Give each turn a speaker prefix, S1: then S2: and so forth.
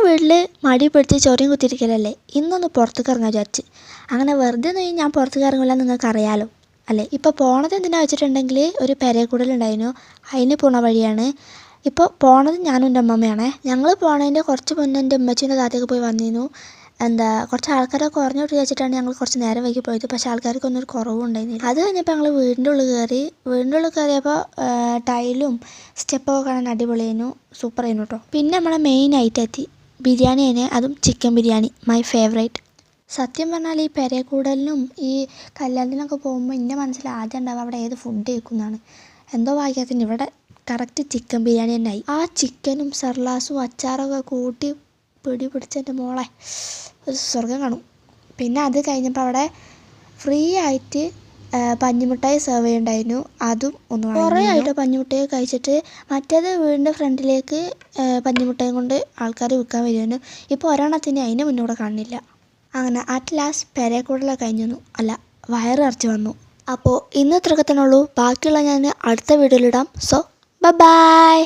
S1: വീട്ടിൽ മടി പിടിച്ച് ചൊറിയും കുത്തിയിരിക്കലല്ലേ, ഇന്നൊന്ന് പുറത്തേക്ക് ഇറങ്ങാൻ വിചാരിച്ച്. അങ്ങനെ വെറുതെ ഒന്നും ഞാൻ പുറത്തേക്ക് ഇറങ്ങില്ല, നിങ്ങൾക്ക് അറിയാലോ അല്ലേ. ഇപ്പോൾ പോണത് എന്തിനാ വെച്ചിട്ടുണ്ടെങ്കിൽ ഒരു പെരേക്കൂടലുണ്ടായിരുന്നു, അതിന് പോണ വഴിയാണ്. ഇപ്പോൾ പോണത് ഞാനും എൻ്റെ അമ്മമ്മയാണേ. ഞങ്ങൾ പോണതിൻ്റെ കുറച്ച് മുന്നേ എൻ്റെ ഉമ്മച്ചീൻ്റെ താത്തയൊക്കെ പോയി വന്നിരുന്നു. കുറച്ച് ആൾക്കാരൊക്കെ കുറഞ്ഞു വിട്ട് വെച്ചിട്ടാണ് ഞങ്ങൾ കുറച്ച് നേരം വൈകി പോയത്. പക്ഷേ ആൾക്കാർക്കൊന്നും ഒരു കുറവും ഉണ്ടായിരുന്നില്ല. അത് കഴിഞ്ഞപ്പോൾ ഞങ്ങൾ വീടിൻ്റെ ഉള്ളിൽ കയറി. വീടിൻ്റെ ഉള്ളിൽ കയറിയപ്പോൾ ടൈലും സ്റ്റെപ്പൊക്കെ കാണാൻ അടിപൊളിയായിരുന്നു, സൂപ്പറായിരുന്നു കേട്ടോ. പിന്നെ നമ്മളെ മെയിൻ ഐറ്റം എത്തി, ബിരിയാണി തന്നെ, അതും ചിക്കൻ ബിരിയാണി, മൈ ഫേവറേറ്റ്. സത്യം പറഞ്ഞാൽ ഈ പെരേക്കൂടലിനും ഈ കല്യാണത്തിനൊക്കെ പോകുമ്പോൾ എൻ്റെ മനസ്സിൽ ആദ്യം ഉണ്ടാവുക അവിടെ ഏത് ഫുഡ് കഴിക്കുന്നതാണ്. എന്തോ ഭാഗ്യത്തിന് ഇവിടെ കറക്റ്റ് ചിക്കൻ ബിരിയാണി തന്നെ ആയി. ആ ചിക്കനും സർലാസും അച്ചാറൊക്കെ കൂട്ടി പിടിച്ചെൻ്റെ മോളെ ഒരു സ്വർഗം കാണും. പിന്നെ അത് കഴിഞ്ഞപ്പോൾ അവിടെ ഫ്രീ ആയിട്ട് പഞ്ഞിമുട്ടായി സെർവ് ചെയ്യുന്നുണ്ടായിരുന്നു, അതും ഒന്ന് കുറേ ആയിട്ട് പഞ്ഞിമുട്ടായി കഴിച്ചിട്ട്. മറ്റേത് വീടിൻ്റെ ഫ്രണ്ടിലേക്ക് പഞ്ഞിമുട്ടായും കൊണ്ട് ആൾക്കാർ വിൽക്കാൻ വരുമായിരുന്നു. ഇപ്പോൾ ഒരെണ്ണത്തിന് അതിന് മുന്നൂടെ കാണുന്നില്ല. അങ്ങനെ അറ്റ് ലാസ്റ്റ് പെരേക്കൂടലൊക്കെ കഴിഞ്ഞു, അല്ല വയറ് നിറച്ച് വന്നു. അപ്പോൾ ഇന്ന് ഇത്രയൊക്കെ തന്നെ ഉള്ളൂ. ബാക്കിയുള്ള ഞാൻ അടുത്ത വീഡിയോയിലിടാം. So by.